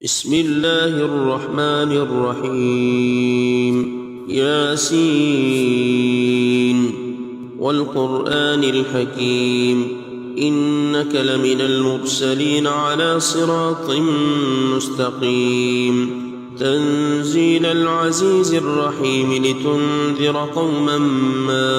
بسم الله الرحمن الرحيم ياسين والقرآن الحكيم إنك لمن المرسلين على صراط مستقيم تنزيل العزيز الرحيم لتنذر قوما ما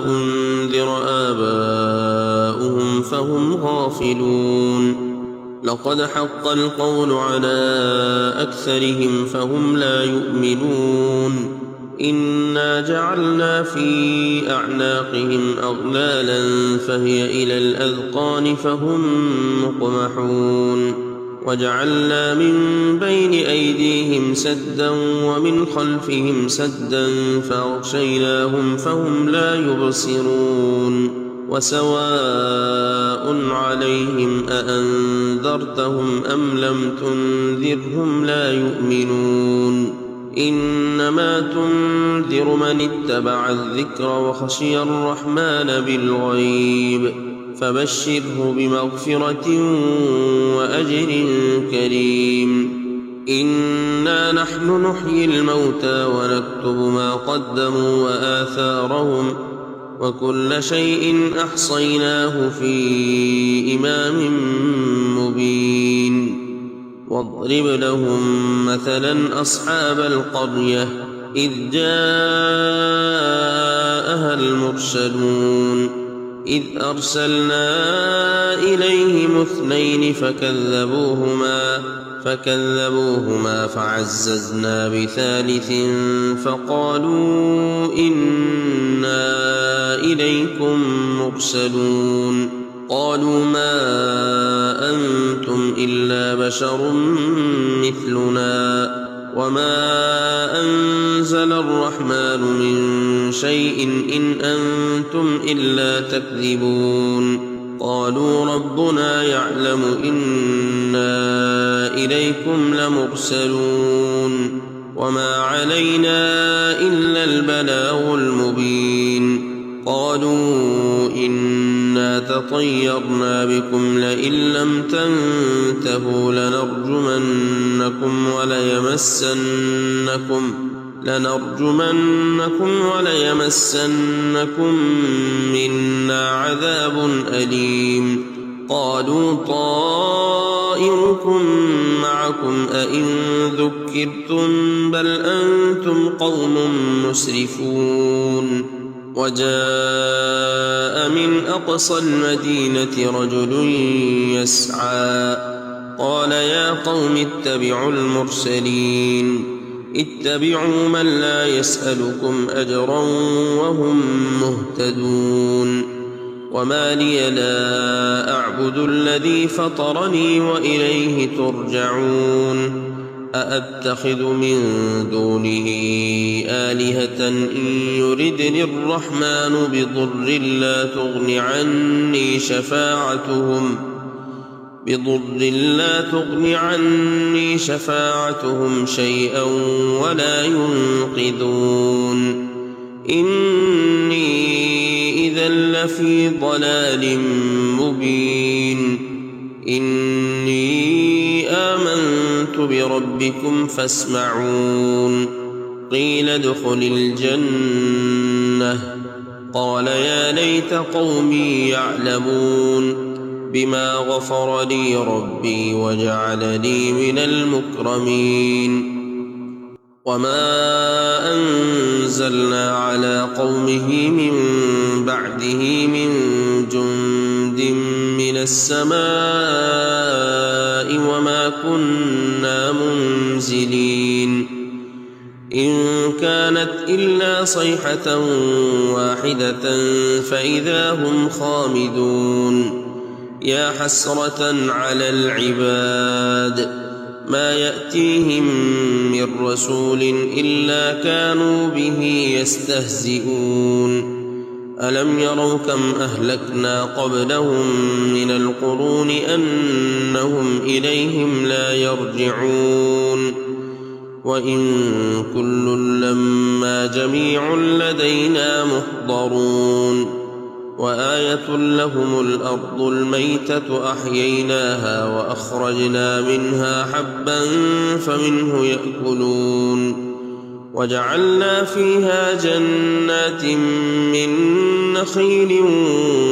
أنذر آباؤهم فهم غافلون لقد حق القول على أكثرهم فهم لا يؤمنون إنا جعلنا في أعناقهم أغلالا فهي إلى الأذقان فهم مقمحون وجعلنا من بين أيديهم سدا ومن خلفهم سدا فأغشيناهم فهم لا يبصرون وسواء عليهم أأنذرتهم أم لم تنذرهم لا يؤمنون إنما تنذر من اتبع الذكر وخشي الرحمن بالغيب فبشره بمغفرة وأجر كريم إنا نحن نحيي الموتى ونكتب ما قدموا وآثارهم وكل شيء أحصيناه في إمام مبين واضرب لهم مثلا أصحاب القرية إذ جاءها المرسلون إذ أرسلنا إليهم اثنين فكذبوهما فعززنا بثالث فقالوا إنا إليكم مرسلون قالوا ما أنتم إلا بشر مثلنا وما أنزل الرحمن من شيء إن أنتم إلا تكذبون قالوا ربنا يعلم إنا إليكم لمرسلون وما علينا إلا البلاغ المبين قالوا إنا تطيرنا بكم لئن لم تنتهوا لنرجمنكم وليمسنكم منا عذاب أليم قالوا طائركم معكم أئن ذكرتم بل أنتم قوم مسرفون وجاء من أقصى المدينة رجل يسعى قال يا قوم اتبعوا المرسلين اتبعوا من لا يسألكم أجرا وهم مهتدون وما لي لا أعبد الذي فطرني وإليه ترجعون أأتخذ من دونه آلهة إن يردني الرحمن بضر لا تغن عني شفاعتهم شيئا ولا ينقذون إني إذا لفي ضلال مبين إني آمنت بربكم فاسمعون قيل ادخل الجنة قال يا ليت قومي يعلمون بما غفر لي ربي وجعلني من المكرمين وما أنزلنا على قومه من بعده من جند من السماء وما كنا منزلين إن كانت إلا صيحة واحدة فإذا هم خامدون يا حسرة على العباد ما يأتيهم من رسول إلا كانوا به يستهزئون ألم يروا كم أهلكنا قبلهم من القرون أنهم إليهم لا يرجعون وإن كل لما جميع لدينا محضرون وآية لهم الأرض الميتة أحييناها وأخرجنا منها حبا فمنه يأكلون وجعلنا فيها جنات من نخيل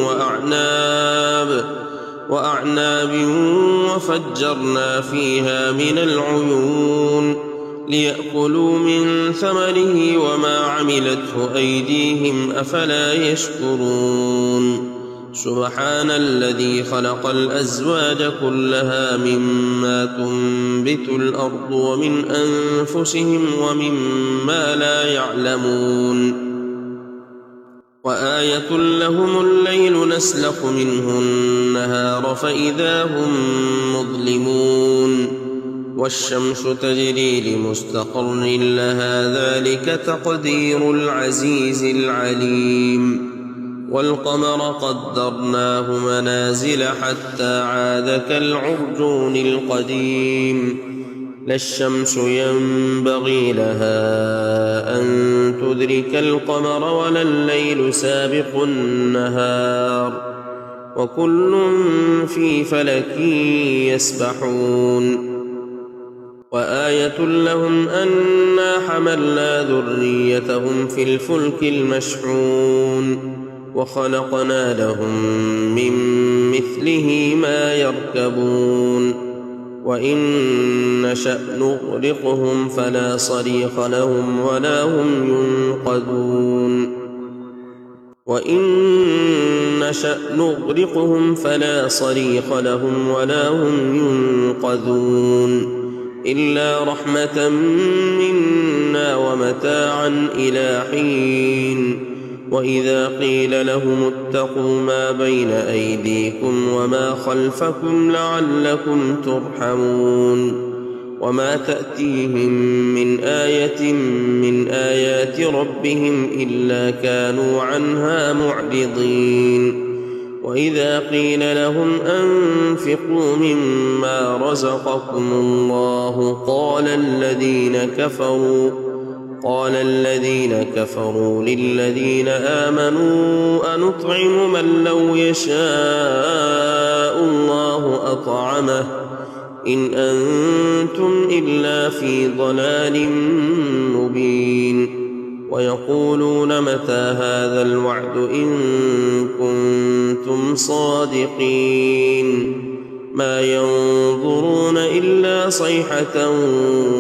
وأعناب وفجرنا فيها من العيون ليأكلوا من ثمره وما عملته أيديهم أفلا يشكرون سبحان الذي خلق الأزواج كلها مما تنبت الأرض ومن أنفسهم ومما لا يعلمون وآية لهم الليل نسلخ منه النهار فإذا هم مظلمون والشمس تجري لمستقر لها ذلك تقدير العزيز العليم والقمر قدرناه منازل حتى عاد كالعرجون القديم لا الشمس ينبغي لها أن تدرك القمر ولا الليل سابق النهار وكل في فلك يسبحون وآية لهم أنا حملنا ذريتهم في الفلك المشحون وخلقنا لهم من مثله ما يركبون وإن نشأ نغرقهم فلا صريخ لهم ولا هم ينقذون وإن نشأ نغرقهم فلا صريخ لهم ولا هم ينقذون إلا رحمة منا ومتاعا إلى حين وإذا قيل لهم اتقوا ما بين أيديكم وما خلفكم لعلكم ترحمون وما تأتيهم من آية من آيات ربهم إلا كانوا عنها معرضين وإذا قيل لهم أنفقوا مما رزقكم الله قال الذين كفروا للذين آمنوا أنطعم من لو يشاء الله أطعمه إن أنتم إلا في ضلال مبين ويقولون متى هذا الوعد إن كنتم صادقين ما ينظرون إلا صيحة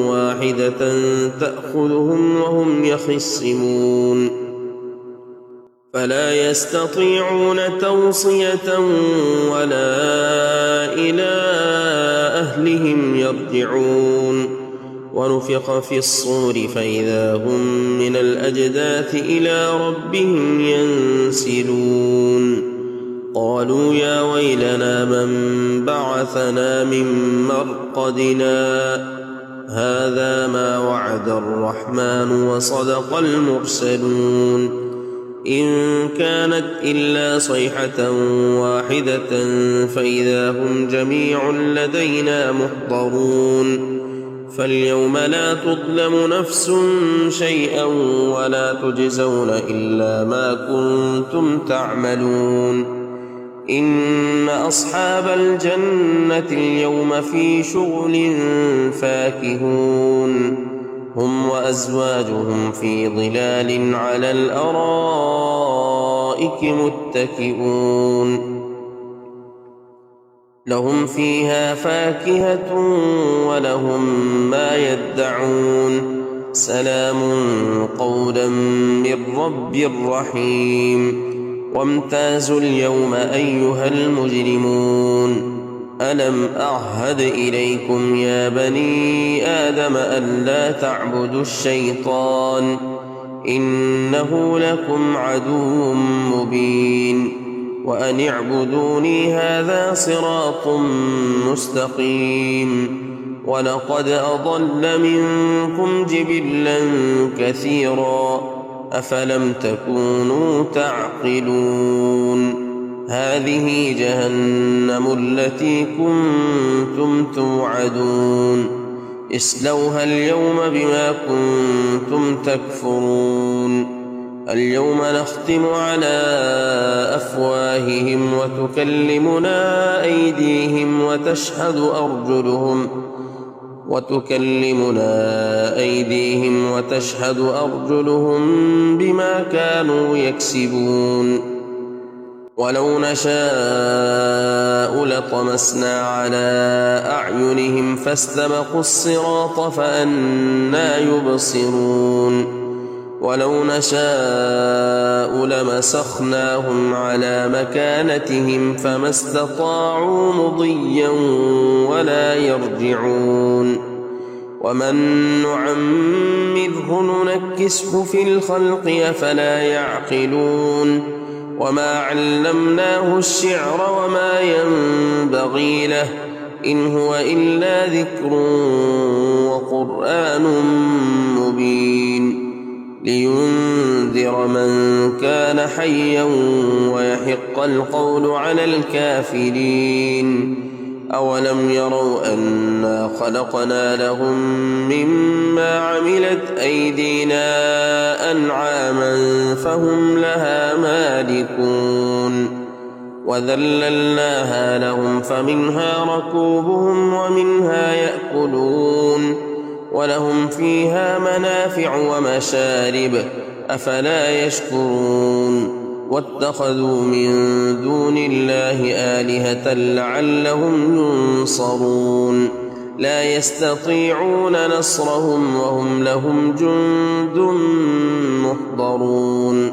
واحدة تأخذهم وهم يخصمون فلا يستطيعون توصية ولا إلى أهلهم يرجعون ونفخ في الصور فإذا هم من الأجداث إلى ربهم ينسلون قالوا يا ويلنا من بعثنا من مرقدنا هذا ما وعد الرحمن وصدق المرسلون إن كانت إلا صيحة واحدة فإذا هم جميع لدينا محضرون فاليوم لا تظلم نفس شيئا ولا تجزون إلا ما كنتم تعملون إن أصحاب الجنة اليوم في شغل فاكهون هم وأزواجهم في ظلال على الأرائك متكئون لهم فيها فاكهة ولهم ما يدعون سلام قولا من رب رحيم وامتازوا اليوم أيها المجرمون ألم أعهد إليكم يا بني آدم ألا تعبدوا الشيطان إنه لكم عدو مبين وأن اعبدوني هذا صراط مستقيم ولقد أضل منكم جبلا كثيرا أفلم تكونوا تعقلون هذه جهنم التي كنتم توعدون اصلوها اليوم بما كنتم تكفرون اليوم نختم على أفواههم وتكلمنا أيديهم وتشهد أرجلهم بما كانوا يكسبون ولو نشاء لطمسنا على أعينهم فاستبقوا الصراط فأنى يبصرون ولو نشاء لمسخناهم على مكانتهم فما استطاعوا مضيا ولا يرجعون ومن نعمره ننكسه في الخلق أفلا يعقلون وما علمناه الشعر وما ينبغي له إن هو إلا ذكر وقرآن مبين لينذر من كان حيا ويحق القول على الكافرين أولم يروا أنا خلقنا لهم مما عملت أيدينا أنعاما فهم لها مالكون وذللناها لهم فمنها ركوبهم ومنها يأكلون ولهم فيها منافع ومشارب أفلا يشكرون واتخذوا من دون الله آلهة لعلهم ينصرون لا يستطيعون نصرهم وهم لهم جند محضرون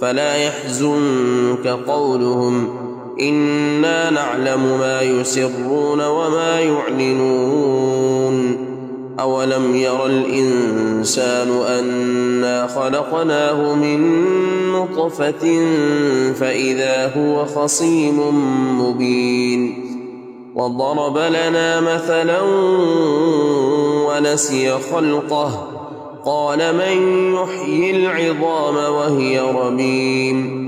فلا يحزنك قولهم إنا نعلم ما يسرون وما يعلنون أولم ير الإنسان أنا خلقناه من نطفة فإذا هو خصيم مبين وضرب لنا مثلا ونسي خلقه قال من يحيي العظام وهي رميم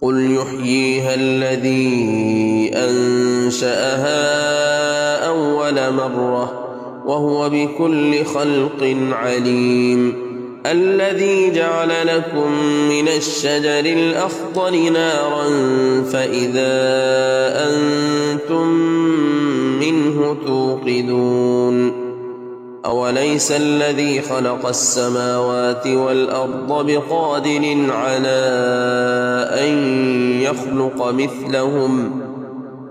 قل يحييها الذي أنشأها أول مرة وهو بكل خلق عليم الذي جعل لكم من الشجر الأخضر نارا فإذا أنتم منه توقدون أوليس الذي خلق السماوات والأرض بقادر على أن يخلق مثلهم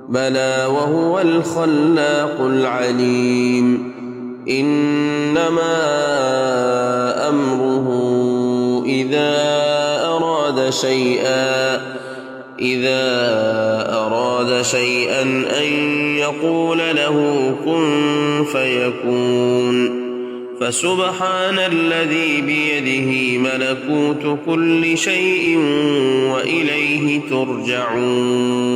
بلى وهو الخلاق العليم إنما أمره إذا أراد شيئا أن يقول له كن فيكون فسبحان الذي بيده ملكوت كل شيء وإليه ترجعون